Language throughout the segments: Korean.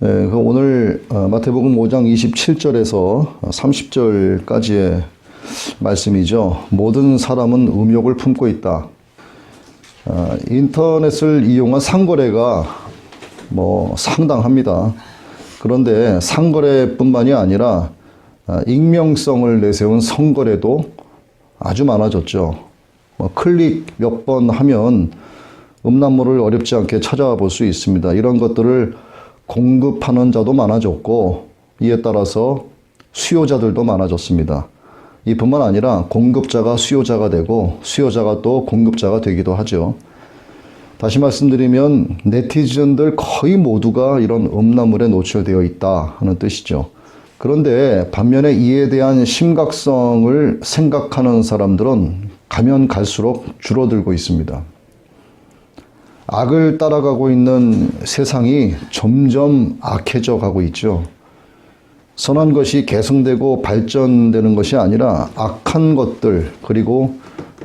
네, 오늘 마태복음 5장 27절에서 30절까지의 말씀이죠. 모든 사람은 음욕을 품고 있다. 인터넷을 이용한 상거래가 상당합니다. 그런데 상거래뿐만이 아니라 익명성을 내세운 성거래도 아주 많아졌죠. 클릭 몇 번 하면 음란물을 어렵지 않게 찾아볼 수 있습니다. 이런 것들을 공급하는 자도 많아졌고 이에 따라서 수요자들도 많아졌습니다. 이뿐만 아니라 공급자가 수요자가 되고 수요자가 또 공급자가 되기도 하죠. 다시 말씀드리면 네티즌들 거의 모두가 이런 음란물에 노출되어 있다 하는 뜻이죠. 그런데 반면에 이에 대한 심각성을 생각하는 사람들은 가면 갈수록 줄어들고 있습니다. 악을 따라가고 있는 세상이 점점 악해져 가고 있죠. 선한 것이 개성되고 발전되는 것이 아니라 악한 것들, 그리고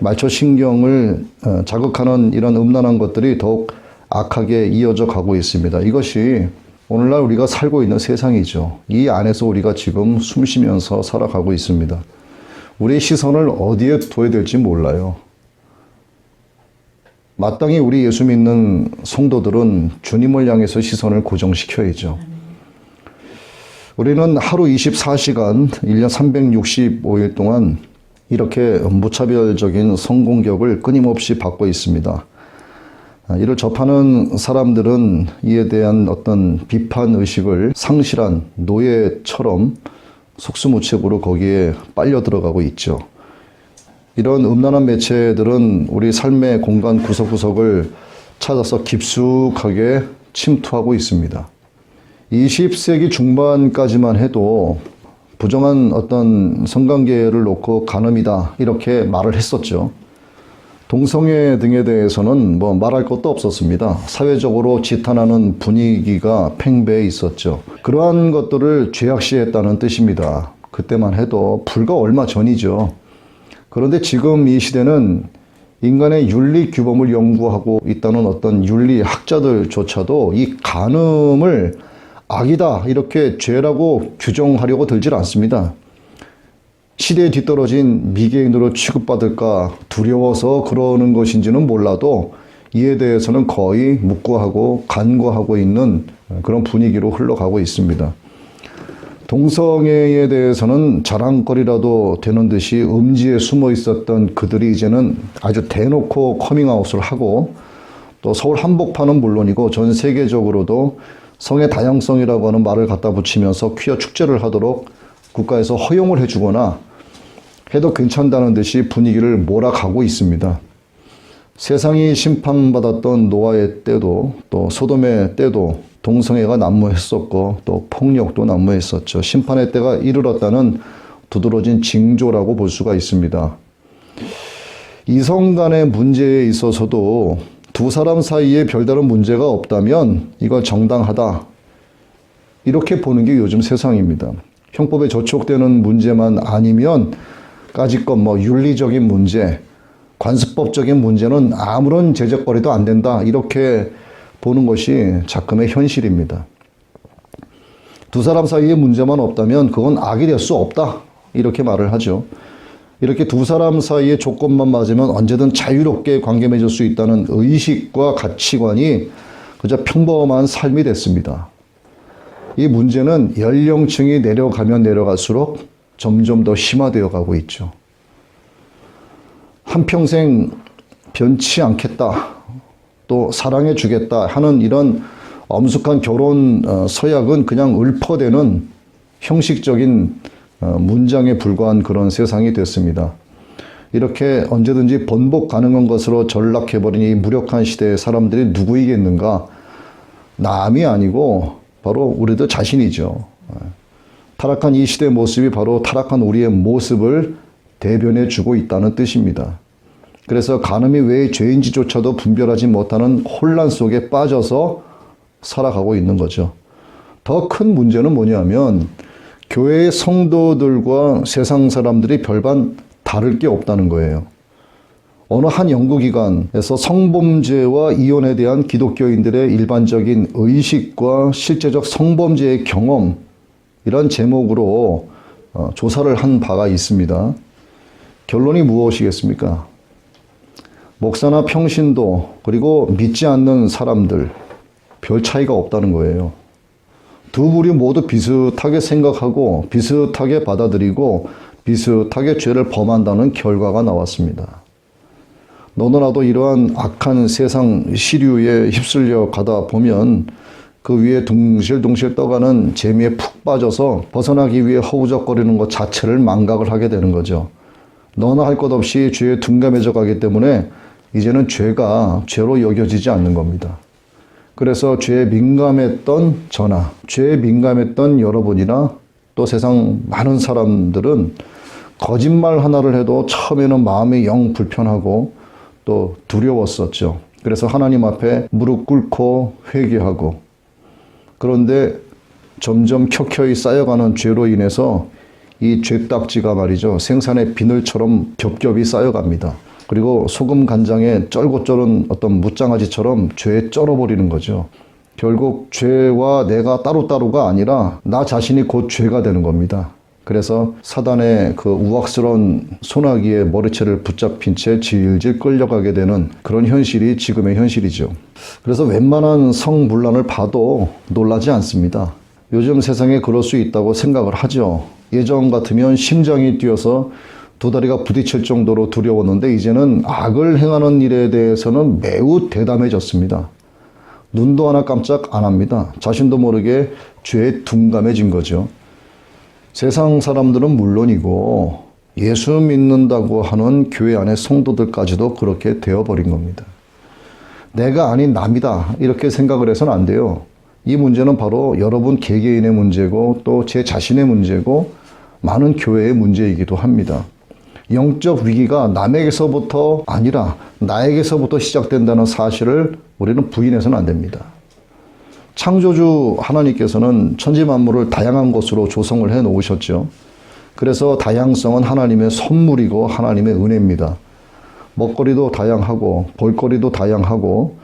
말초신경을 자극하는 이런 음란한 것들이 더욱 악하게 이어져 가고 있습니다. 이것이 오늘날 우리가 살고 있는 세상이죠. 이 안에서 우리가 지금 숨쉬면서 살아가고 있습니다. 우리의 시선을 어디에 둬야 될지 몰라요. 마땅히 우리 예수 믿는 성도들은 주님을 향해서 시선을 고정시켜야죠. 우리는 하루 24시간, 1년 365일 동안 이렇게 무차별적인 성공격을 끊임없이 받고 있습니다. 이를 접하는 사람들은 이에 대한 어떤 비판 의식을 상실한 노예처럼 속수무책으로 거기에 빨려 들어가고 있죠. 이런 음란한 매체들은 우리 삶의 공간 구석구석을 찾아서 깊숙하게 침투하고 있습니다. 20세기 중반까지만 해도 부정한 어떤 성관계를 놓고 간음이다 이렇게 말을 했었죠. 동성애 등에 대해서는 말할 것도 없었습니다. 사회적으로 지탄하는 분위기가 팽배해 있었죠. 그러한 것들을 죄악시했다는 뜻입니다. 그때만 해도 불과 얼마 전이죠. 그런데 지금 이 시대는 인간의 윤리 규범을 연구하고 있다는 어떤 윤리학자들조차도 이 간음을 악이다 이렇게 죄라고 규정하려고 들질 않습니다. 시대에 뒤떨어진 미개인으로 취급받을까 두려워서 그러는 것인지는 몰라도 이에 대해서는 거의 묵과하고 간과하고 있는 그런 분위기로 흘러가고 있습니다. 동성애에 대해서는 자랑거리라도 되는 듯이 음지에 숨어 있었던 그들이 이제는 아주 대놓고 커밍아웃을 하고 또 서울 한복판은 물론이고 전 세계적으로도 성의 다양성이라고 하는 말을 갖다 붙이면서 퀴어 축제를 하도록 국가에서 허용을 해주거나 해도 괜찮다는 듯이 분위기를 몰아가고 있습니다. 세상이 심판받았던 노아의 때도 또 소돔의 때도 동성애가 난무했었고 또 폭력도 난무했었죠. 심판의 때가 이르렀다는 두드러진 징조라고 볼 수가 있습니다. 이성 간의 문제에 있어서도 두 사람 사이에 별다른 문제가 없다면 이걸 정당하다 이렇게 보는 게 요즘 세상입니다. 형법에 저촉되는 문제만 아니면 까짓것 윤리적인 문제, 관습법적인 문제는 아무런 제적거리도 안 된다 이렇게 보는 것이 작금의 현실입니다. 두 사람 사이에 문제만 없다면 그건 악이 될 수 없다 이렇게 말을 하죠. 이렇게 두 사람 사이에 조건만 맞으면 언제든 자유롭게 관계 맺을 수 있다는 의식과 가치관이 그저 평범한 삶이 됐습니다. 이 문제는 연령층이 내려가면 내려갈수록 점점 더 심화되어 가고 있죠. 한평생 변치 않겠다, 또 사랑해 주겠다 하는 이런 엄숙한 결혼 서약은 그냥 읊어대는 형식적인 문장에 불과한 그런 세상이 됐습니다. 이렇게 언제든지 번복 가능한 것으로 전락해버린 이 무력한 시대의 사람들이 누구이겠는가? 남이 아니고 바로 우리들 자신이죠. 타락한 이 시대의 모습이 바로 타락한 우리의 모습을 대변해 주고 있다는 뜻입니다. 그래서 간음이 왜 죄인지조차도 분별하지 못하는 혼란 속에 빠져서 살아가고 있는 거죠. 더 큰 문제는 뭐냐면 교회의 성도들과 세상 사람들이 별반 다를 게 없다는 거예요. 어느 한 연구기관에서 성범죄와 이혼에 대한 기독교인들의 일반적인 의식과 실제적 성범죄의 경험, 이런 제목으로 조사를 한 바가 있습니다. 결론이 무엇이겠습니까? 목사나 평신도, 그리고 믿지 않는 사람들, 별 차이가 없다는 거예요. 두 부류 모두 비슷하게 생각하고 비슷하게 받아들이고 비슷하게 죄를 범한다는 결과가 나왔습니다. 너도 나도 이러한 악한 세상 시류에 휩쓸려 가다 보면 그 위에 둥실둥실 떠가는 재미에 푹 빠져서 벗어나기 위해 허우적거리는 것 자체를 망각을 하게 되는 거죠. 너나 할 것 없이 죄에 둔감해져 가기 때문에 이제는 죄가 죄로 여겨지지 않는 겁니다. 그래서 죄에 민감했던 저나 죄에 민감했던 여러분이나 또 세상 많은 사람들은 거짓말 하나를 해도 처음에는 마음이 영 불편하고 또 두려웠었죠. 그래서 하나님 앞에 무릎 꿇고 회개하고, 그런데 점점 켜켜이 쌓여가는 죄로 인해서 이 죄딱지가 말이죠, 생산의 비늘처럼 겹겹이 쌓여갑니다. 그리고 소금 간장에 쩔고 쩔은 어떤 무장아지처럼 죄에 쩔어버리는 거죠. 결국 죄와 내가 따로따로가 아니라 나 자신이 곧 죄가 되는 겁니다. 그래서 사단의 그 우악스러운 소나기에 머리채를 붙잡힌 채 질질 끌려가게 되는 그런 현실이 지금의 현실이죠. 그래서 웬만한 성문란을 봐도 놀라지 않습니다. 요즘 세상에 그럴 수 있다고 생각을 하죠. 예전 같으면 심장이 뛰어서 두 다리가 부딪힐 정도로 두려웠는데 이제는 악을 행하는 일에 대해서는 매우 대담해졌습니다. 눈도 하나 깜짝 안 합니다. 자신도 모르게 죄에 둔감해진 거죠. 세상 사람들은 물론이고 예수 믿는다고 하는 교회 안의 성도들까지도 그렇게 되어버린 겁니다. 내가 아닌 남이다 이렇게 생각을 해서는 안 돼요. 이 문제는 바로 여러분 개개인의 문제고 또 제 자신의 문제고 많은 교회의 문제이기도 합니다. 영적 위기가 남에게서부터 아니라 나에게서부터 시작된다는 사실을 우리는 부인해서는 안 됩니다. 창조주 하나님께서는 천지 만물을 다양한 것으로 조성을 해 놓으셨죠. 그래서 다양성은 하나님의 선물이고 하나님의 은혜입니다. 먹거리도 다양하고 볼거리도 다양하고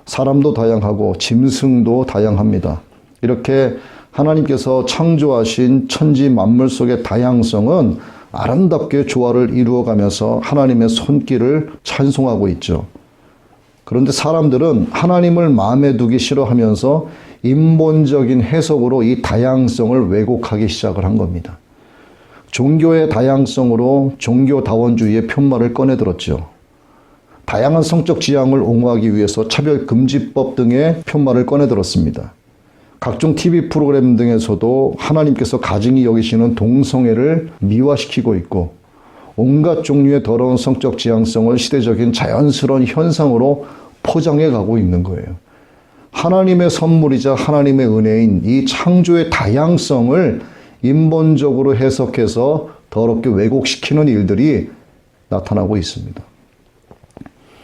사람도 다양하고 짐승도 다양합니다. 이렇게 하나님께서 창조하신 천지 만물 속의 다양성은 아름답게 조화를 이루어가면서 하나님의 손길을 찬송하고 있죠. 그런데 사람들은 하나님을 마음에 두기 싫어하면서 인본적인 해석으로 이 다양성을 왜곡하기 시작을 한 겁니다. 종교의 다양성으로 종교다원주의의 편말을 꺼내들었죠. 다양한 성적 지향을 옹호하기 위해서 차별금지법 등의 편말을 꺼내들었습니다. 각종 TV 프로그램 등에서도 하나님께서 가증히 여기시는 동성애를 미화시키고 있고 온갖 종류의 더러운 성적 지향성을 시대적인 자연스러운 현상으로 포장해 가고 있는 거예요. 하나님의 선물이자 하나님의 은혜인 이 창조의 다양성을 인본적으로 해석해서 더럽게 왜곡시키는 일들이 나타나고 있습니다.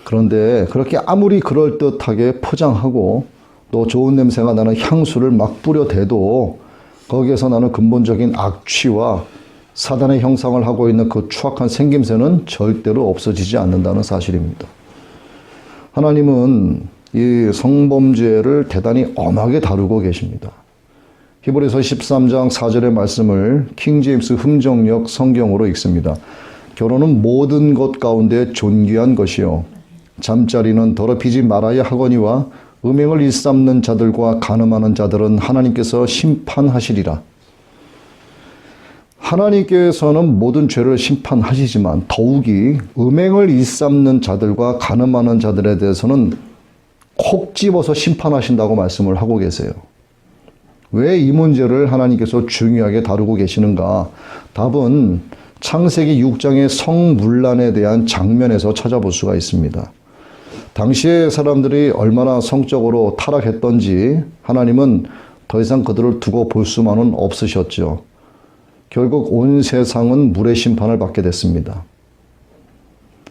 그런데 그렇게 아무리 그럴듯하게 포장하고 또 좋은 냄새가 나는 향수를 막 뿌려대도 거기에서 나는 근본적인 악취와 사단의 형상을 하고 있는 그 추악한 생김새는 절대로 없어지지 않는다는 사실입니다. 하나님은 이 성범죄를 대단히 엄하게 다루고 계십니다. 히브리서 13장 4절의 말씀을 킹제임스 흠정역 성경으로 읽습니다. 결혼은 모든 것 가운데 존귀한 것이요 잠자리는 더럽히지 말아야 하거니와 음행을 일삼는 자들과 간음하는 자들은 하나님께서 심판하시리라. 하나님께서는 모든 죄를 심판하시지만 더욱이 음행을 일삼는 자들과 간음하는 자들에 대해서는 콕 집어서 심판하신다고 말씀을 하고 계세요. 왜 이 문제를 하나님께서 중요하게 다루고 계시는가? 답은 창세기 6장의 성문란에 대한 장면에서 찾아볼 수가 있습니다. 당시의 사람들이 얼마나 성적으로 타락했던지 하나님은 더 이상 그들을 두고 볼 수만은 없으셨죠. 결국 온 세상은 물의 심판을 받게 됐습니다.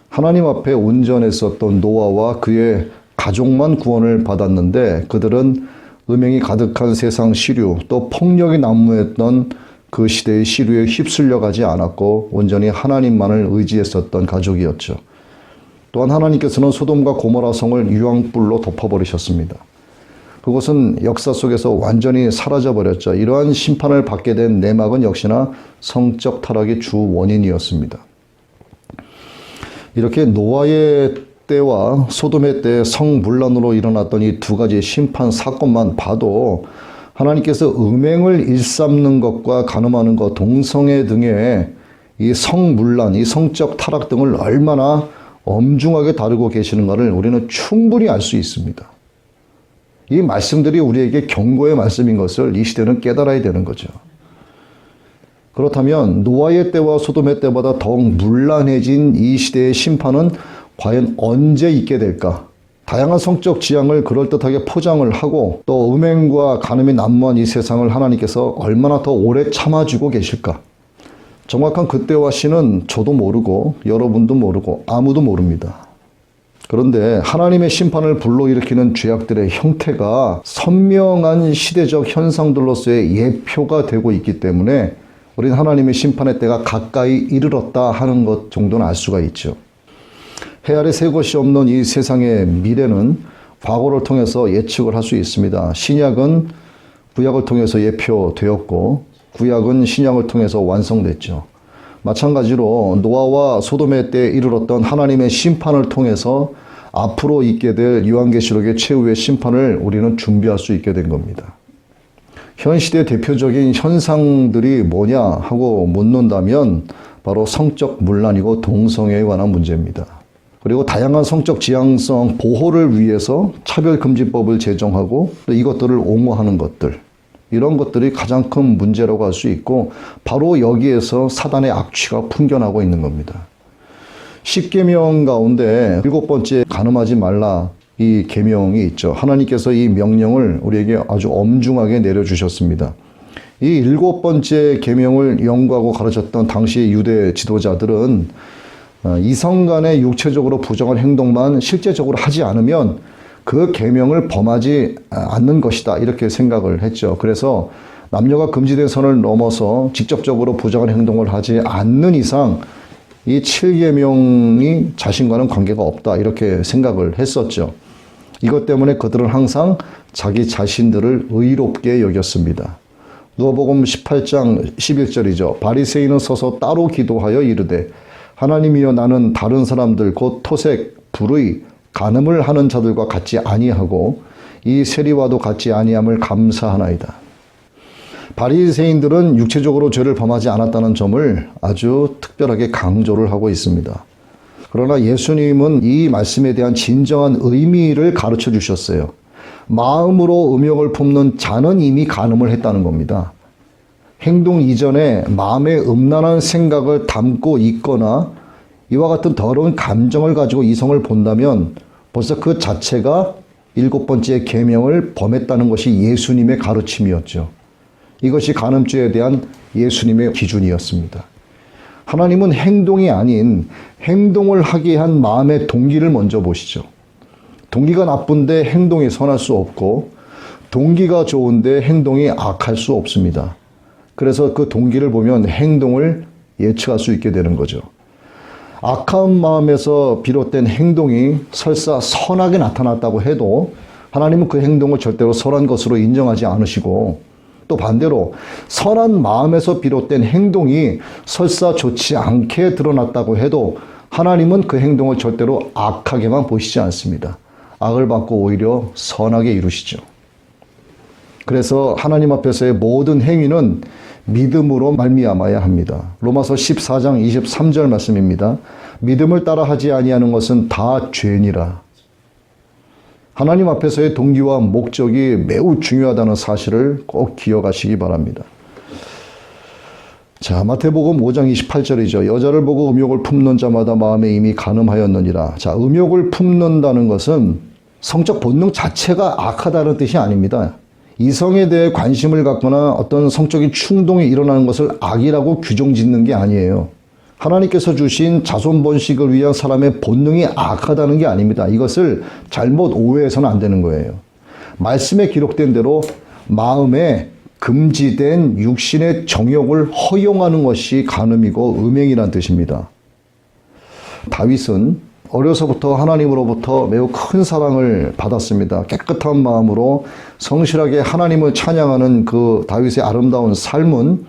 하나님 앞에 온전했었던 노아와 그의 가족만 구원을 받았는데 그들은 음행이 가득한 세상 시류 또 폭력이 난무했던 그 시대의 시류에 휩쓸려 가지 않았고 온전히 하나님만을 의지했었던 가족이었죠. 또한 하나님께서는 소돔과 고모라 성을 유황불로 덮어버리셨습니다. 그것은 역사 속에서 완전히 사라져버렸죠. 이러한 심판을 받게 된 내막은 역시나 성적 타락의 주 원인이었습니다. 이렇게 노아의 때와 소돔의 때 성문란으로 일어났던 이 두 가지 심판 사건만 봐도 하나님께서 음행을 일삼는 것과 간음하는 것, 동성애 등의 이 성문란, 이 성적 타락 등을 얼마나 엄중하게 다루고 계시는가를 우리는 충분히 알 수 있습니다. 이 말씀들이 우리에게 경고의 말씀인 것을 이 시대는 깨달아야 되는 거죠. 그렇다면 노아의 때와 소돔의 때보다 더욱 문란해진 이 시대의 심판은 과연 언제 있게 될까? 다양한 성적 지향을 그럴듯하게 포장을 하고 또 음행과 간음이 난무한 이 세상을 하나님께서 얼마나 더 오래 참아주고 계실까? 정확한 그때와 시는 저도 모르고 여러분도 모르고 아무도 모릅니다. 그런데 하나님의 심판을 불러일으키는 죄악들의 형태가 선명한 시대적 현상들로서의 예표가 되고 있기 때문에 우리는 하나님의 심판의 때가 가까이 이르렀다 하는 것 정도는 알 수가 있죠. 해 아래 새 것이 없는 이 세상의 미래는 과거를 통해서 예측을 할 수 있습니다. 신약은 구약을 통해서 예표되었고 구약은 신약을 통해서 완성됐죠. 마찬가지로 노아와 소돔의 때에 이르렀던 하나님의 심판을 통해서 앞으로 있게 될 요한계시록의 최후의 심판을 우리는 준비할 수 있게 된 겁니다. 현 시대의 대표적인 현상들이 뭐냐 하고 묻는다면 바로 성적 문란이고 동성애에 관한 문제입니다. 그리고 다양한 성적 지향성 보호를 위해서 차별금지법을 제정하고 또 이것들을 옹호하는 것들, 이런 것들이 가장 큰 문제라고 할 수 있고 바로 여기에서 사단의 악취가 풍겨나고 있는 겁니다. 10계명 가운데 7번째 간음하지 말라 이 계명이 있죠. 하나님께서 이 명령을 우리에게 아주 엄중하게 내려주셨습니다. 이 7번째 계명을 연구하고 가르쳤던 당시 유대 지도자들은 이성 간의 육체적으로 부정한 행동만 실제적으로 하지 않으면 그 계명을 범하지 않는 것이다 이렇게 생각을 했죠. 그래서 남녀가 금지된 선을 넘어서 직접적으로 부정한 행동을 하지 않는 이상 이 7계명이 자신과는 관계가 없다 이렇게 생각을 했었죠. 이것 때문에 그들은 항상 자기 자신들을 의롭게 여겼습니다. 누가복음 18장 11절이죠. 바리새인은 서서 따로 기도하여 이르되 하나님이여 나는 다른 사람들 곧 토색, 불의, 간음을 하는 자들과 같지 아니하고 이 세리와도 같지 아니함을 감사하나이다. 바리새인들은 육체적으로 죄를 범하지 않았다는 점을 아주 특별하게 강조를 하고 있습니다. 그러나 예수님은 이 말씀에 대한 진정한 의미를 가르쳐 주셨어요. 마음으로 음욕을 품는 자는 이미 간음을 했다는 겁니다. 행동 이전에 마음에 음란한 생각을 담고 있거나 이와 같은 더러운 감정을 가지고 이성을 본다면 벌써 그 자체가 7번째 계명을 범했다는 것이 예수님의 가르침이었죠. 이것이 간음죄에 대한 예수님의 기준이었습니다. 하나님은 행동이 아닌 행동을 하게 한 마음의 동기를 먼저 보시죠. 동기가 나쁜데 행동이 선할 수 없고 동기가 좋은데 행동이 악할 수 없습니다. 그래서 그 동기를 보면 행동을 예측할 수 있게 되는 거죠. 악한 마음에서 비롯된 행동이 설사 선하게 나타났다고 해도 하나님은 그 행동을 절대로 선한 것으로 인정하지 않으시고 또 반대로 선한 마음에서 비롯된 행동이 설사 좋지 않게 드러났다고 해도 하나님은 그 행동을 절대로 악하게만 보시지 않습니다. 악을 받고 오히려 선하게 이루시죠. 그래서 하나님 앞에서의 모든 행위는 믿음으로 말미암아야 합니다. 로마서 14장 23절 말씀입니다. 믿음을 따라 하지 아니하는 것은 다 죄니라. 하나님 앞에서의 동기와 목적이 매우 중요하다는 사실을 꼭 기억하시기 바랍니다. 자, 마태복음 5장 28절이죠. 여자를 보고 음욕을 품는 자마다 마음에 이미 간음하였느니라. 자, 음욕을 품는다는 것은 성적 본능 자체가 악하다는 뜻이 아닙니다. 이성에 대해 관심을 갖거나 어떤 성적인 충동이 일어나는 것을 악이라고 규정짓는 게 아니에요. 하나님께서 주신 자손 번식을 위한 사람의 본능이 악하다는 게 아닙니다. 이것을 잘못 오해해서는 안 되는 거예요. 말씀에 기록된 대로 마음에 금지된 육신의 정욕을 허용하는 것이 간음이고 음행이란 뜻입니다. 다윗은 어려서부터 하나님으로부터 매우 큰 사랑을 받았습니다. 깨끗한 마음으로 성실하게 하나님을 찬양하는 그 다윗의 아름다운 삶은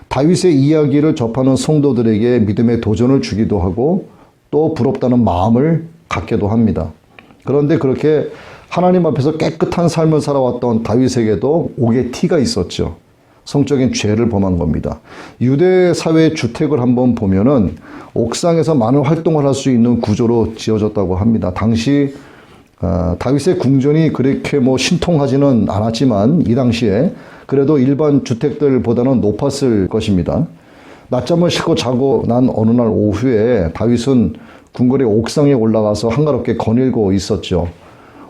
다윗의 이야기를 접하는 성도들에게 믿음의 도전을 주기도 하고 또 부럽다는 마음을 갖게도 합니다. 그런데 그렇게 하나님 앞에서 깨끗한 삶을 살아왔던 다윗에게도 옥의 티가 있었죠. 성적인 죄를 범한 겁니다. 유대 사회의 주택을 한번 보면은 옥상에서 많은 활동을 할 수 있는 구조로 지어졌다고 합니다. 당시 다윗의 궁전이 그렇게 신통하지는 않았지만 이 당시에 그래도 일반 주택들보다는 높았을 것입니다. 낮잠을 씻고 자고 난 어느 날 오후에 다윗은 궁궐의 옥상에 올라가서 한가롭게 거닐고 있었죠.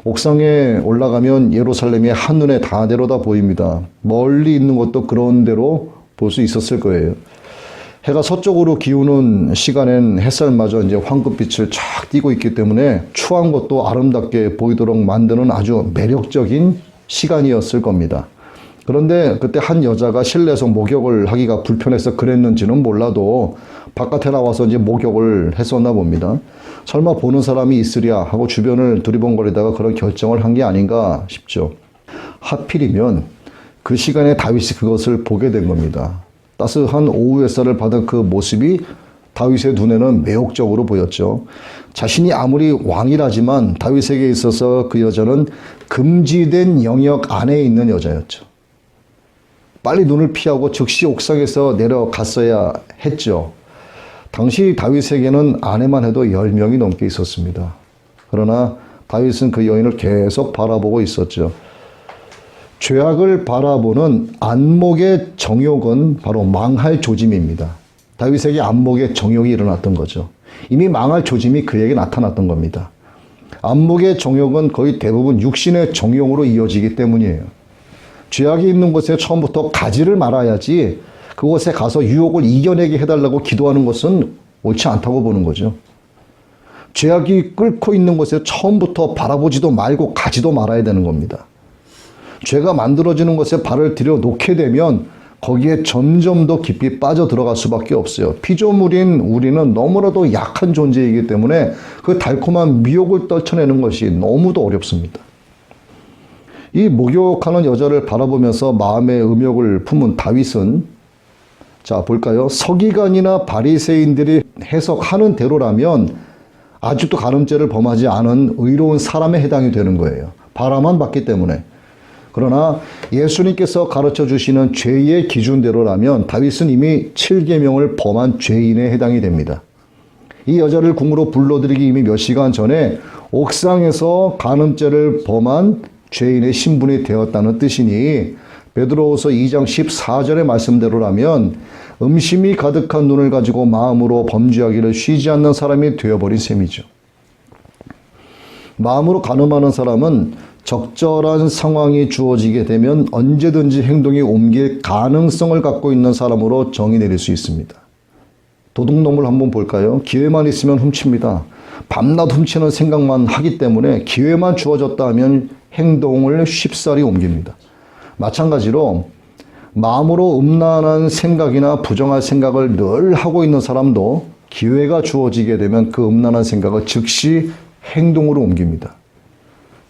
옥상에 올라가면 예루살렘이 한눈에 다 내려다 보입니다. 멀리 있는 것도 그런 대로 볼 수 있었을 거예요. 해가 서쪽으로 기우는 시간엔 햇살마저 이제 황금빛을 쫙 띄고 있기 때문에 추한 것도 아름답게 보이도록 만드는 아주 매력적인 시간이었을 겁니다. 그런데 그때 한 여자가 실내에서 목욕을 하기가 불편해서 그랬는지는 몰라도 바깥에 나와서 이제 목욕을 했었나 봅니다. 설마 보는 사람이 있으랴 하고 주변을 두리번거리다가 그런 결정을 한 게 아닌가 싶죠. 하필이면 그 시간에 다윗이 그것을 보게 된 겁니다. 따스한 오후 햇살을 받은 그 모습이 다윗의 눈에는 매혹적으로 보였죠. 자신이 아무리 왕이라지만 다윗에게 있어서 그 여자는 금지된 영역 안에 있는 여자였죠. 빨리 눈을 피하고 즉시 옥상에서 내려갔어야 했죠. 당시 다윗에게는 아내만 해도 10명이 넘게 있었습니다. 그러나 다윗은 그 여인을 계속 바라보고 있었죠. 죄악을 바라보는 안목의 정욕은 바로 망할 조짐입니다. 다윗에게 안목의 정욕이 일어났던 거죠. 이미 망할 조짐이 그에게 나타났던 겁니다. 안목의 정욕은 거의 대부분 육신의 정욕으로 이어지기 때문이에요. 죄악이 있는 곳에 처음부터 가지를 말아야지 그곳에 가서 유혹을 이겨내게 해달라고 기도하는 것은 옳지 않다고 보는 거죠. 죄악이 끓고 있는 곳에 처음부터 바라보지도 말고 가지도 말아야 되는 겁니다. 죄가 만들어지는 것에 발을 들여놓게 되면 거기에 점점 더 깊이 빠져 들어갈 수밖에 없어요. 피조물인 우리는 너무나도 약한 존재이기 때문에 그 달콤한 미혹을 떨쳐내는 것이 너무도 어렵습니다. 이 목욕하는 여자를 바라보면서 마음의 음욕을 품은 다윗은 자 볼까요? 서기관이나 바리새인들이 해석하는 대로라면 아직도 간음죄를 범하지 않은 의로운 사람에 해당이 되는 거예요. 바라만 봤기 때문에. 그러나 예수님께서 가르쳐 주시는 죄의 기준대로라면 다윗은 이미 7계명을 범한 죄인에 해당이 됩니다. 이 여자를 궁으로 불러들이기 이미 몇 시간 전에 옥상에서 간음죄를 범한 죄인의 신분이 되었다는 뜻이니 베드로후서 2장 14절의 말씀대로라면 음심이 가득한 눈을 가지고 마음으로 범죄하기를 쉬지 않는 사람이 되어버린 셈이죠. 마음으로 간음하는 사람은 적절한 상황이 주어지게 되면 언제든지 행동이 옮길 가능성을 갖고 있는 사람으로 정의 내릴 수 있습니다. 도둑놈을 한번 볼까요? 기회만 있으면 훔칩니다. 밤낮 훔치는 생각만 하기 때문에 기회만 주어졌다 하면 행동을 쉽사리 옮깁니다. 마찬가지로 마음으로 음란한 생각이나 부정할 생각을 늘 하고 있는 사람도 기회가 주어지게 되면 그 음란한 생각을 즉시 행동으로 옮깁니다.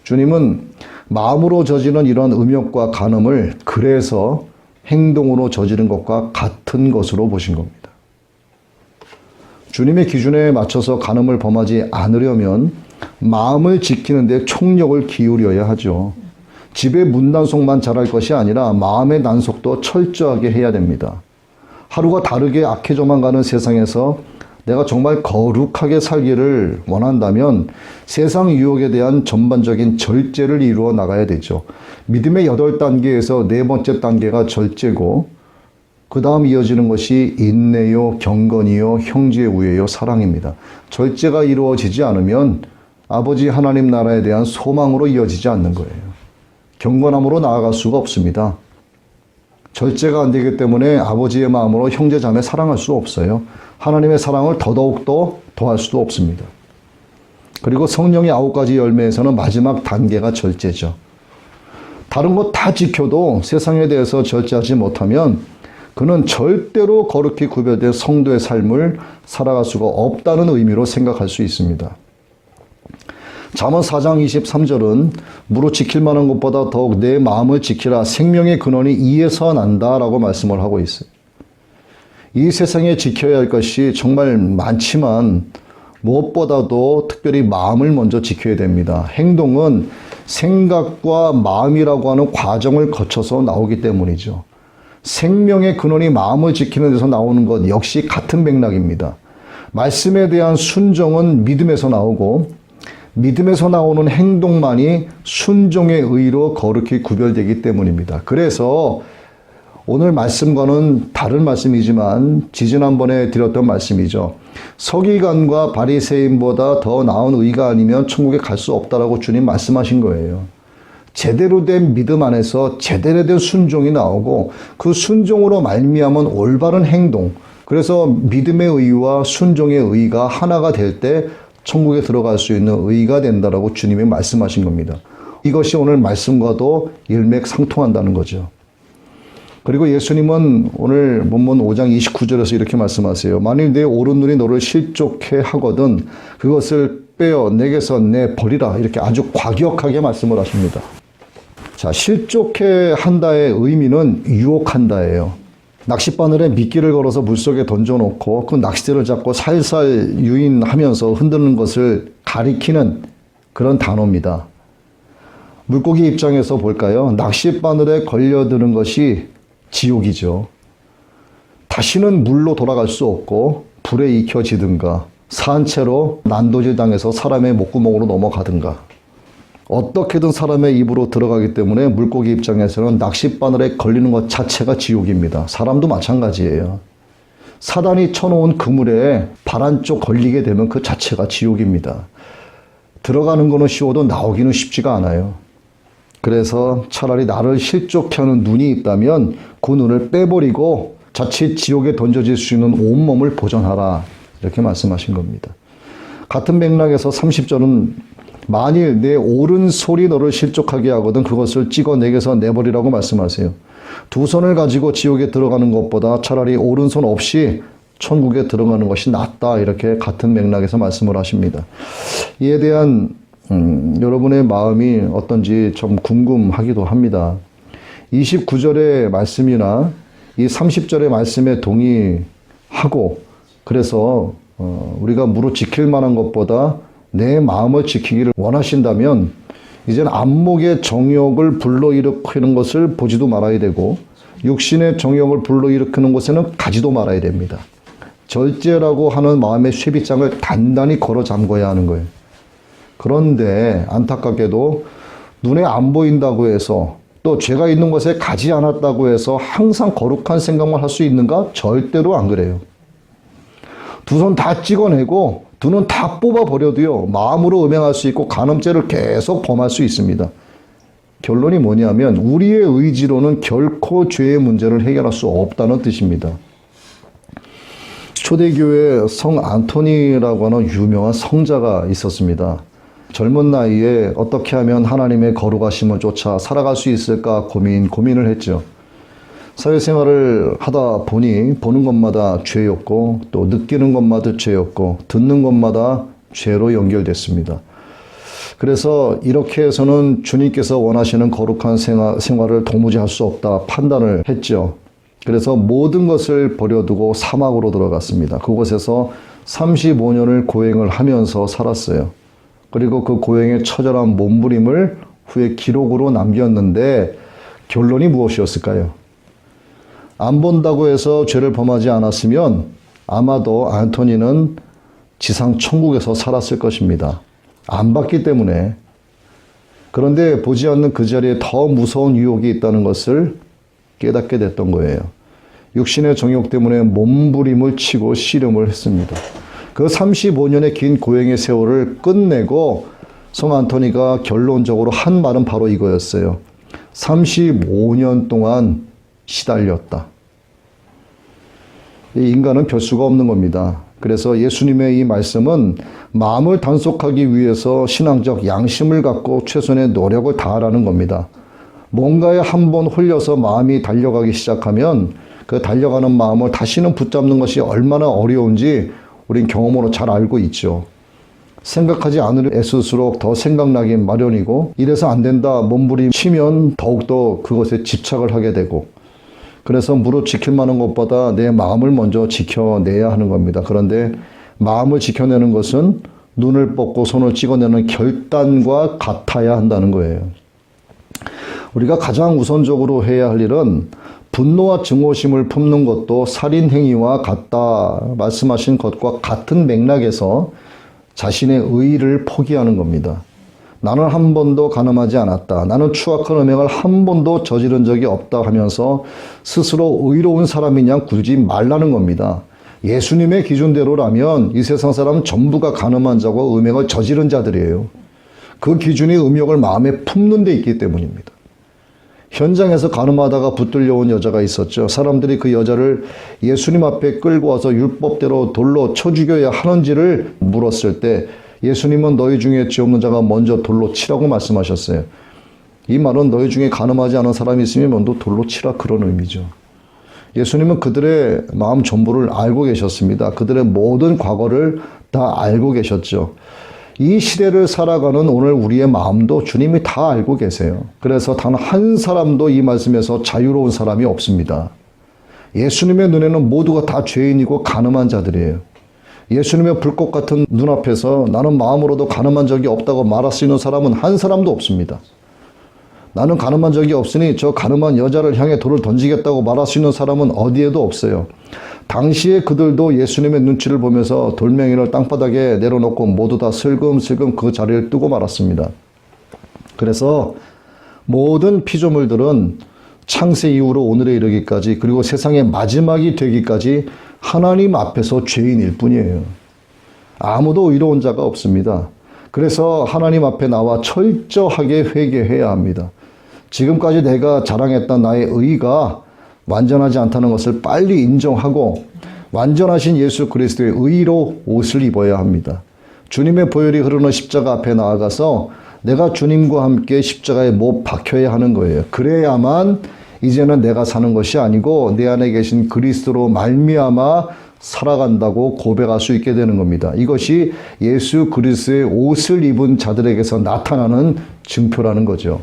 주님은 마음으로 저지른 이러한 음욕과 간음을 그래서 행동으로 저지른 것과 같은 것으로 보신 겁니다. 주님의 기준에 맞춰서 간음을 범하지 않으려면 마음을 지키는 데 총력을 기울여야 하죠. 집의 문단속만 잘할 것이 아니라 마음의 단속도 철저하게 해야 됩니다. 하루가 다르게 악해져만 가는 세상에서 내가 정말 거룩하게 살기를 원한다면 세상 유혹에 대한 전반적인 절제를 이루어 나가야 되죠. 믿음의 8단계에서 4번째 단계가 절제고 그 다음 이어지는 것이 인내요, 경건이요, 형제 우애요, 사랑입니다. 절제가 이루어지지 않으면 아버지 하나님 나라에 대한 소망으로 이어지지 않는 거예요. 경건함으로 나아갈 수가 없습니다. 절제가 안 되기 때문에 아버지의 마음으로 형제 자매 사랑할 수 없어요. 하나님의 사랑을 더더욱 더할 수도 없습니다. 그리고 성령의 9가지 열매에서는 마지막 단계가 절제죠. 다른 것 다 지켜도 세상에 대해서 절제하지 못하면 그는 절대로 거룩히 구별된 성도의 삶을 살아갈 수가 없다는 의미로 생각할 수 있습니다. 잠언 4장 23절은 무릇 지킬 만한 것보다 더욱 내 마음을 지키라. 생명의 근원이 이에서 난다라고 말씀을 하고 있어요. 이 세상에 지켜야 할 것이 정말 많지만 무엇보다도 특별히 마음을 먼저 지켜야 됩니다. 행동은 생각과 마음이라고 하는 과정을 거쳐서 나오기 때문이죠. 생명의 근원이 마음을 지키는 데서 나오는 것 역시 같은 맥락입니다. 말씀에 대한 순종은 믿음에서 나오고 믿음에서 나오는 행동만이 순종의 의로 거룩히 구별되기 때문입니다. 그래서 오늘 말씀과는 다른 말씀이지만 지지난번에 드렸던 말씀이죠. 서기관과 바리새인보다 더 나은 의가 아니면 천국에 갈 수 없다라고 주님 말씀하신 거예요. 제대로 된 믿음 안에서 제대로 된 순종이 나오고 그 순종으로 말미암은 올바른 행동, 그래서 믿음의 의와 순종의 의가 하나가 될 때 천국에 들어갈 수 있는 의가 된다라고 주님이 말씀하신 겁니다. 이것이 오늘 말씀과도 일맥상통한다는 거죠. 그리고 예수님은 오늘 본문 5장 29절에서 이렇게 말씀하세요. 만일 내 오른 눈이 너를 실족해 하거든 그것을 빼어 내게서 내버리라. 이렇게 아주 과격하게 말씀을 하십니다. 자, 실족해 한다의 의미는 유혹한다예요. 낚싯바늘에 미끼를 걸어서 물속에 던져놓고 그 낚싯대를 잡고 살살 유인하면서 흔드는 것을 가리키는 그런 단어입니다. 물고기 입장에서 볼까요? 낚싯바늘에 걸려드는 것이 지옥이죠. 다시는 물로 돌아갈 수 없고 불에 익혀지든가 산채로 난도질 당해서 사람의 목구멍으로 넘어가든가 어떻게든 사람의 입으로 들어가기 때문에 물고기 입장에서는 낚싯바늘에 걸리는 것 자체가 지옥입니다. 사람도 마찬가지예요. 사단이 쳐놓은 그물에 발 한쪽 걸리게 되면 그 자체가 지옥입니다. 들어가는 거는 쉬워도 나오기는 쉽지가 않아요. 그래서 차라리 나를 실족해 하는 눈이 있다면 그 눈을 빼버리고 자칫 지옥에 던져질 수 있는 온몸을 보존하라. 이렇게 말씀하신 겁니다. 같은 맥락에서 30절은 만일 내 오른손이 너를 실족하게 하거든 그것을 찍어 내게서 내버리라고 말씀하세요. 두 손을 가지고 지옥에 들어가는 것보다 차라리 오른손 없이 천국에 들어가는 것이 낫다. 이렇게 같은 맥락에서 말씀을 하십니다. 이에 대한 여러분의 마음이 어떤지 좀 궁금하기도 합니다. 29절의 말씀이나 이 30절의 말씀에 동의하고 그래서 우리가 무릇 지킬 만한 것보다 내 마음을 지키기를 원하신다면 이제는 안목의 정욕을 불러일으키는 것을 보지도 말아야 되고 육신의 정욕을 불러일으키는 곳에는 가지도 말아야 됩니다. 절제라고 하는 마음의 쇠빗장을 단단히 걸어 잠궈야 하는 거예요. 그런데 안타깝게도 눈에 안 보인다고 해서 또 죄가 있는 곳에 가지 않았다고 해서 항상 거룩한 생각만 할 수 있는가? 절대로 안 그래요. 두 손 다 찍어내고 두 눈 다 뽑아버려도요. 마음으로 음행할 수 있고 간음죄를 계속 범할 수 있습니다. 결론이 뭐냐면 우리의 의지로는 결코 죄의 문제를 해결할 수 없다는 뜻입니다. 초대교회에 성 안토니라고 하는 유명한 성자가 있었습니다. 젊은 나이에 어떻게 하면 하나님의 거룩하심을 쫓아 살아갈 수 있을까 고민을 했죠. 사회생활을 하다 보니 보는 것마다 죄였고 또 느끼는 것마다 죄였고 듣는 것마다 죄로 연결됐습니다. 그래서 이렇게 해서는 주님께서 원하시는 거룩한 생활을 도무지 할 수 없다 판단을 했죠. 그래서 모든 것을 버려두고 사막으로 들어갔습니다. 그곳에서 35년을 고행을 하면서 살았어요. 그리고 그 고행의 처절한 몸부림을 후에 기록으로 남겼는데 결론이 무엇이었을까요? 안 본다고 해서 죄를 범하지 않았으면 아마도 안토니는 지상 천국에서 살았을 것입니다. 안 봤기 때문에. 그런데 보지 않는 그 자리에 더 무서운 유혹이 있다는 것을 깨닫게 됐던 거예요. 육신의 정욕 때문에 몸부림을 치고 씨름을 했습니다. 그 35년의 긴 고행의 세월을 끝내고 성 안토니가 결론적으로 한 말은 바로 이거였어요. 35년 동안 시달렸다. 이 인간은 별 수가 없는 겁니다. 그래서 예수님의 이 말씀은 마음을 단속하기 위해서 신앙적 양심을 갖고 최선의 노력을 다하라는 겁니다. 뭔가에 한번 홀려서 마음이 달려가기 시작하면 그 달려가는 마음을 다시는 붙잡는 것이 얼마나 어려운지 우린 경험으로 잘 알고 있죠. 생각하지 않으려 애쓸수록 더 생각나기 마련이고, 이래서 안 된다 몸부림치면 더욱더 그것에 집착을 하게 되고, 그래서 무릇 지킬 만한 것보다 내 마음을 먼저 지켜내야 하는 겁니다. 그런데 마음을 지켜내는 것은 눈을 뻗고 손을 찍어내는 결단과 같아야 한다는 거예요. 우리가 가장 우선적으로 해야 할 일은 분노와 증오심을 품는 것도 살인 행위와 같다 말씀하신 것과 같은 맥락에서 자신의 의의를 포기하는 겁니다. 나는 한 번도 가늠하지 않았다. 나는 추악한 음행을 한 번도 저지른 적이 없다 하면서 스스로 의로운 사람인 양 굴지 말라는 겁니다. 예수님의 기준대로라면 이 세상 사람 전부가 가늠한 자고 음행을 저지른 자들이에요. 그 기준이 음욕을 마음에 품는 데 있기 때문입니다. 현장에서 가늠하다가 붙들려온 여자가 있었죠. 사람들이 그 여자를 예수님 앞에 끌고 와서 율법대로 돌로 쳐 죽여야 하는지를 물었을 때 예수님은 너희 중에 죄 없는 자가 먼저 돌로 치라고 말씀하셨어요. 이 말은 너희 중에 가늠하지 않은 사람이 있으면 먼저 돌로 치라, 그런 의미죠. 예수님은 그들의 마음 전부를 알고 계셨습니다. 그들의 모든 과거를 다 알고 계셨죠. 이 시대를 살아가는 오늘 우리의 마음도 주님이 다 알고 계세요. 그래서 단 한 사람도 이 말씀에서 자유로운 사람이 없습니다. 예수님의 눈에는 모두가 다 죄인이고 가늠한 자들이에요. 예수님의 불꽃 같은 눈앞에서 나는 마음으로도 가늠한 적이 없다고 말할 수 있는 사람은 한 사람도 없습니다. 나는 가늠한 적이 없으니 저 가늠한 여자를 향해 돌을 던지겠다고 말할 수 있는 사람은 어디에도 없어요. 당시에 그들도 예수님의 눈치를 보면서 돌멩이를 땅바닥에 내려놓고 모두 다 슬금슬금 그 자리를 뜨고 말았습니다. 그래서 모든 피조물들은 창세 이후로 오늘에 이르기까지, 그리고 세상의 마지막이 되기까지 하나님 앞에서 죄인일 뿐이에요. 아무도 의로운 자가 없습니다. 그래서 하나님 앞에 나와 철저하게 회개해야 합니다. 지금까지 내가 자랑했던 나의 의가 완전하지 않다는 것을 빨리 인정하고 완전하신 예수 그리스도의 의로 옷을 입어야 합니다. 주님의 보혈이 흐르는 십자가 앞에 나아가서 내가 주님과 함께 십자가에 못 박혀야 하는 거예요. 그래야만 이제는 내가 사는 것이 아니고 내 안에 계신 그리스도로 말미암아 살아간다고 고백할 수 있게 되는 겁니다. 이것이 예수 그리스도의 옷을 입은 자들에게서 나타나는 증표라는 거죠.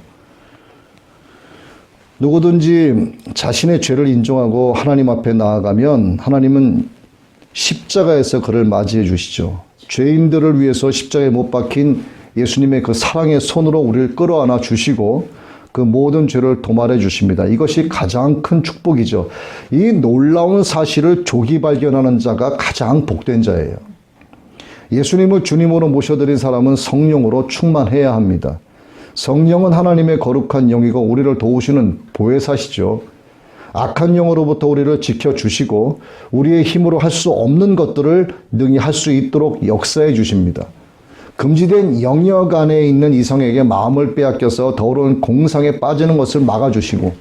누구든지 자신의 죄를 인정하고 하나님 앞에 나아가면 하나님은 십자가에서 그를 맞이해 주시죠. 죄인들을 위해서 십자가에 못 박힌 예수님의 그 사랑의 손으로 우리를 끌어안아 주시고 그 모든 죄를 도말해 주십니다. 이것이 가장 큰 축복이죠. 이 놀라운 사실을 조기 발견하는 자가 가장 복된 자예요. 예수님을 주님으로 모셔드린 사람은 성령으로 충만해야 합니다. 성령은 하나님의 거룩한 영이고 우리를 도우시는 보혜사시죠. 악한 영으로부터 우리를 지켜주시고 우리의 힘으로 할 수 없는 것들을 능히 할 수 있도록 역사해 주십니다. 금지된 영역 안에 있는 이성에게 마음을 빼앗겨서 더러운 공상에 빠지는 것을 막아주시고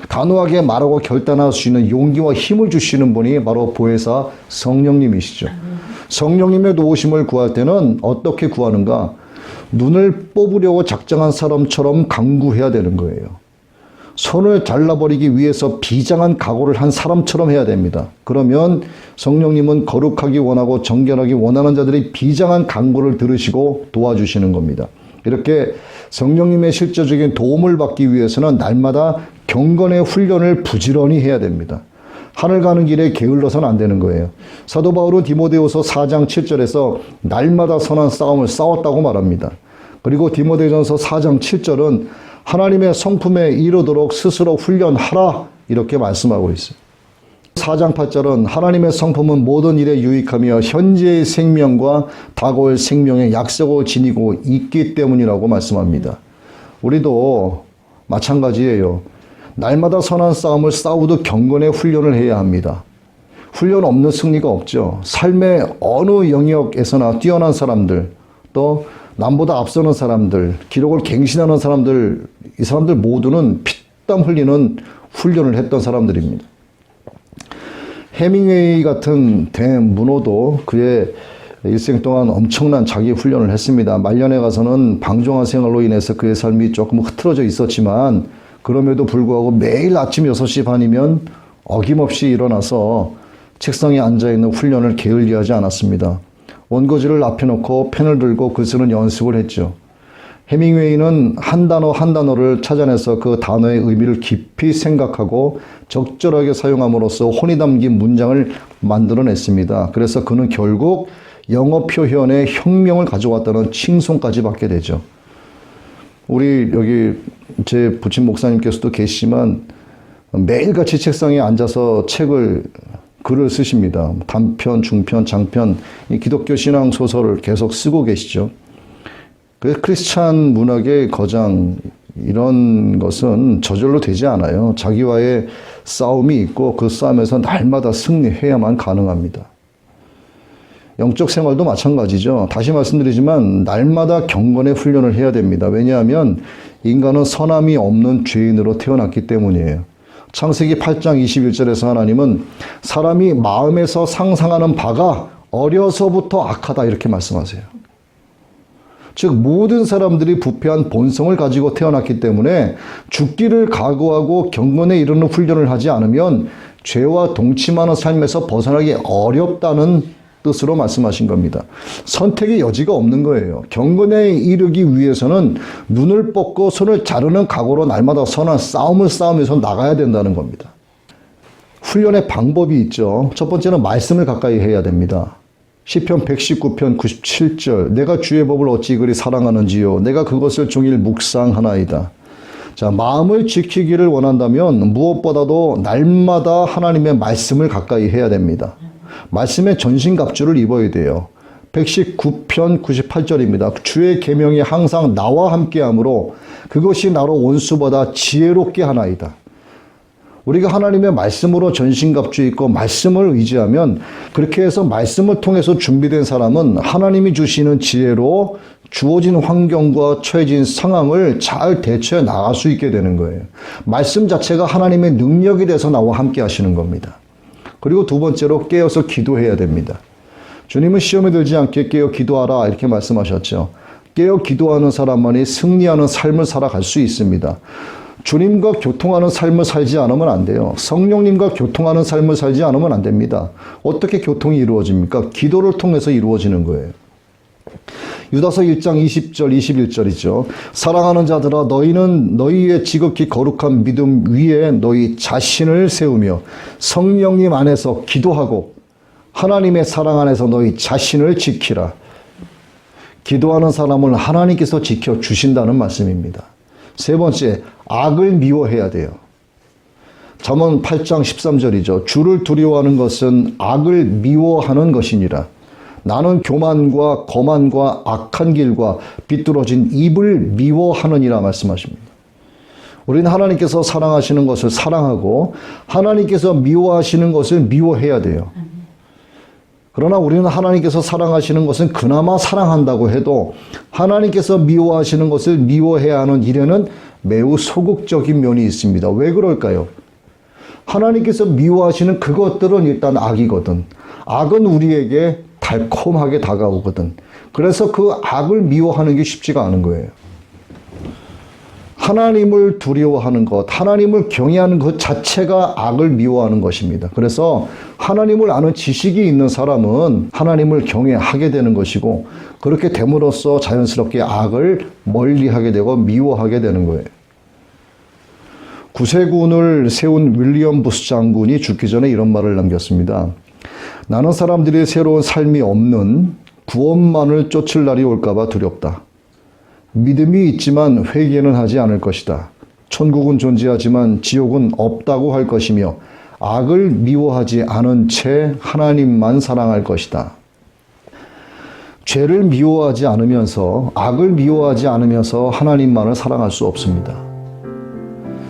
단호하게 말하고 결단할 수 있는 용기와 힘을 주시는 분이 바로 보혜사 성령님이시죠. 성령님의 도우심을 구할 때는 어떻게 구하는가? 눈을 뽑으려고 작정한 사람처럼 강구해야 되는 거예요. 손을 잘라버리기 위해서 비장한 각오를 한 사람처럼 해야 됩니다. 그러면 성령님은 거룩하기 원하고 정결하기 원하는 자들이 비장한 강구를 들으시고 도와주시는 겁니다. 이렇게 성령님의 실제적인 도움을 받기 위해서는 날마다 경건의 훈련을 부지런히 해야 됩니다. 하늘 가는 길에 게을러서는 안 되는 거예요. 사도 바울은 디모데후서 4장 7절에서 날마다 선한 싸움을 싸웠다고 말합니다. 그리고 디모데전서 4장 7절은 하나님의 성품에 이르도록 스스로 훈련하라 이렇게 말씀하고 있어요. 4장 8절은 하나님의 성품은 모든 일에 유익하며 현재의 생명과 다가올 생명의 약속을 지니고 있기 때문이라고 말씀합니다. 우리도 마찬가지예요. 날마다 선한 싸움을 싸우듯 경건의 훈련을 해야 합니다. 훈련 없는 승리가 없죠. 삶의 어느 영역에서나 뛰어난 사람들, 또 남보다 앞서는 사람들, 기록을 갱신하는 사람들, 이 사람들 모두는 피땀 흘리는 훈련을 했던 사람들입니다. 해밍웨이 같은 대문호도 그의 일생 동안 엄청난 자기 훈련을 했습니다. 말년에 가서는 방종한 생활로 인해서 그의 삶이 조금 흐트러져 있었지만 그럼에도 불구하고 매일 아침 6시 반이면 어김없이 일어나서 책상에 앉아있는 훈련을 게을리하지 않았습니다. 원고지를 앞에 놓고 펜을 들고 글 쓰는 연습을 했죠. 해밍웨이는 한 단어 한 단어를 찾아내서 그 단어의 의미를 깊이 생각하고 적절하게 사용함으로써 혼이 담긴 문장을 만들어냈습니다. 그래서 그는 결국 영어 표현의 혁명을 가져왔다는 칭송까지 받게 되죠. 우리 여기 제 부친 목사님께서도 계시지만 매일같이 책상에 앉아서 글을 쓰십니다. 단편, 중편, 장편, 이 기독교 신앙 소설을 계속 쓰고 계시죠. 그래서 크리스찬 문학의 거장 이런 것은 저절로 되지 않아요. 자기와의 싸움이 있고 그 싸움에서 날마다 승리해야만 가능합니다. 영적 생활도 마찬가지죠. 다시 말씀드리지만 날마다 경건의 훈련을 해야 됩니다. 왜냐하면 인간은 선함이 없는 죄인으로 태어났기 때문이에요. 창세기 8장 21절에서 하나님은 사람이 마음에서 상상하는 바가 어려서부터 악하다 이렇게 말씀하세요. 즉 모든 사람들이 부패한 본성을 가지고 태어났기 때문에 죽기를 각오하고 경건에 이르는 훈련을 하지 않으면 죄와 동침하는 삶에서 벗어나기 어렵다는 뜻으로 말씀하신 겁니다. 선택의 여지가 없는 거예요. 경건에 이르기 위해서는 눈을 뻗고 손을 자르는 각오로 날마다 선한 싸움을 싸우면서 나가야 된다는 겁니다. 훈련의 방법이 있죠. 첫 번째는 말씀을 가까이 해야 됩니다. 시편 119편 97절 내가 주의 법을 어찌 그리 사랑하는지요 내가 그것을 종일 묵상하나이다. 자, 마음을 지키기를 원한다면 무엇보다도 날마다 하나님의 말씀을 가까이 해야 됩니다. 말씀의 전신갑주를 입어야 돼요. 119편 98절입니다. 주의 계명이 항상 나와 함께하므로 그것이 나로 원수보다 지혜롭게 하나이다. 우리가 하나님의 말씀으로 전신갑주 입고 말씀을 의지하면 그렇게 해서 말씀을 통해서 준비된 사람은 하나님이 주시는 지혜로 주어진 환경과 처해진 상황을 잘 대처해 나갈 수 있게 되는 거예요. 말씀 자체가 하나님의 능력이 돼서 나와 함께 하시는 겁니다. 그리고 두 번째로 깨어서 기도해야 됩니다. 주님은 시험에 들지 않게 깨어 기도하라 이렇게 말씀하셨죠. 깨어 기도하는 사람만이 승리하는 삶을 살아갈 수 있습니다. 주님과 교통하는 삶을 살지 않으면 안 돼요. 성령님과 교통하는 삶을 살지 않으면 안 됩니다. 어떻게 교통이 이루어집니까? 기도를 통해서 이루어지는 거예요. 유다서 1장 20절 21절이죠. 사랑하는 자들아 너희는 너희의 지극히 거룩한 믿음 위에 너희 자신을 세우며 성령님 안에서 기도하고 하나님의 사랑 안에서 너희 자신을 지키라. 기도하는 사람을 하나님께서 지켜주신다는 말씀입니다. 세 번째, 악을 미워해야 돼요. 잠언 8장 13절이죠. 주를 두려워하는 것은 악을 미워하는 것이니라. 나는 교만과 거만과 악한 길과 비뚤어진 입을 미워하느니라 말씀하십니다. 우리는 하나님께서 사랑하시는 것을 사랑하고 하나님께서 미워하시는 것을 미워해야 돼요. 그러나 우리는 하나님께서 사랑하시는 것은 그나마 사랑한다고 해도 하나님께서 미워하시는 것을 미워해야 하는 일에는 매우 소극적인 면이 있습니다. 왜 그럴까요? 하나님께서 미워하시는 그것들은 일단 악이거든. 악은 우리에게 달콤하게 다가오거든. 그래서 그 악을 미워하는 게 쉽지가 않은 거예요. 하나님을 두려워하는 것, 하나님을 경외하는 것 자체가 악을 미워하는 것입니다. 그래서 하나님을 아는 지식이 있는 사람은 하나님을 경외하게 되는 것이고 그렇게 됨으로써 자연스럽게 악을 멀리하게 되고 미워하게 되는 거예요. 구세군을 세운 윌리엄 부스 장군이 죽기 전에 이런 말을 남겼습니다. 나는 사람들이 새로운 삶이 없는 구원만을 쫓을 날이 올까봐 두렵다. 믿음이 있지만 회개는 하지 않을 것이다. 천국은 존재하지만 지옥은 없다고 할 것이며 악을 미워하지 않은 채 하나님만 사랑할 것이다. 죄를 미워하지 않으면서 악을 미워하지 않으면서 하나님만을 사랑할 수 없습니다.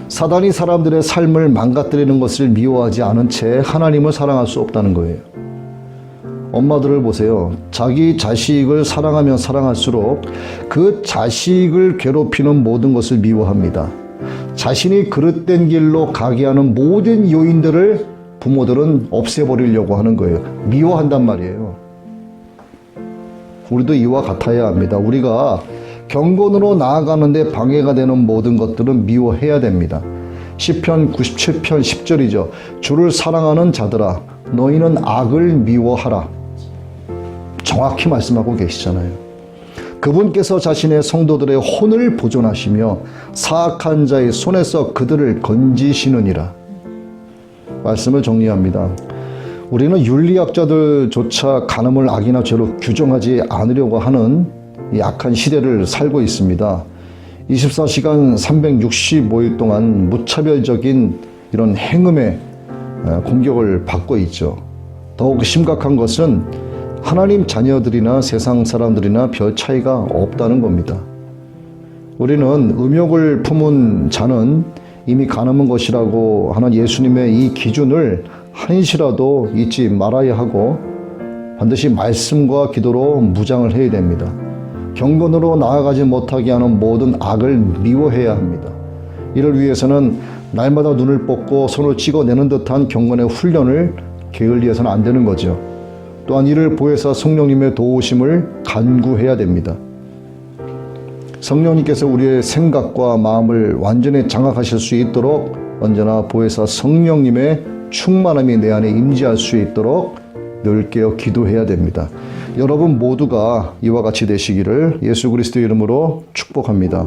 사단이 사람들의 삶을 망가뜨리는 것을 미워하지 않은 채 하나님을 사랑할 수 없다는 거예요. 엄마들을 보세요. 자기 자식을 사랑하면 사랑할수록 그 자식을 괴롭히는 모든 것을 미워합니다. 자신이 그릇된 길로 가게 하는 모든 요인들을 부모들은 없애버리려고 하는 거예요. 미워한단 말이에요. 우리도 이와 같아야 합니다. 우리가 경건으로 나아가는데 방해가 되는 모든 것들은 미워해야 됩니다. 시편 97편 10절이죠. 주를 사랑하는 자들아 너희는 악을 미워하라. 정확히 말씀하고 계시잖아요. 그분께서 자신의 성도들의 혼을 보존하시며 사악한 자의 손에서 그들을 건지시느니라. 말씀을 정리합니다. 우리는 윤리학자들조차 간음을 악이나 죄로 규정하지 않으려고 하는 이 악한 시대를 살고 있습니다. 24시간 365일 동안 무차별적인 이런 행음의 공격을 받고 있죠. 더욱 심각한 것은 하나님 자녀들이나 세상 사람들이나 별 차이가 없다는 겁니다. 우리는 음욕을 품은 자는 이미 간음한 것이라고 하는 예수님의 이 기준을 한시라도 잊지 말아야 하고 반드시 말씀과 기도로 무장을 해야 됩니다. 경건으로 나아가지 못하게 하는 모든 악을 미워해야 합니다. 이를 위해서는 날마다 눈을 뽑고 손을 찍어내는 듯한 경건의 훈련을 게을리해서는 안 되는 거죠. 또한 이를 보혜사 성령님의 도우심을 간구해야 됩니다. 성령님께서 우리의 생각과 마음을 완전히 장악하실 수 있도록 언제나 보혜사 성령님의 충만함이 내 안에 임재할 수 있도록 늘 깨어 기도해야 됩니다. 여러분 모두가 이와 같이 되시기를 예수 그리스도의 이름으로 축복합니다.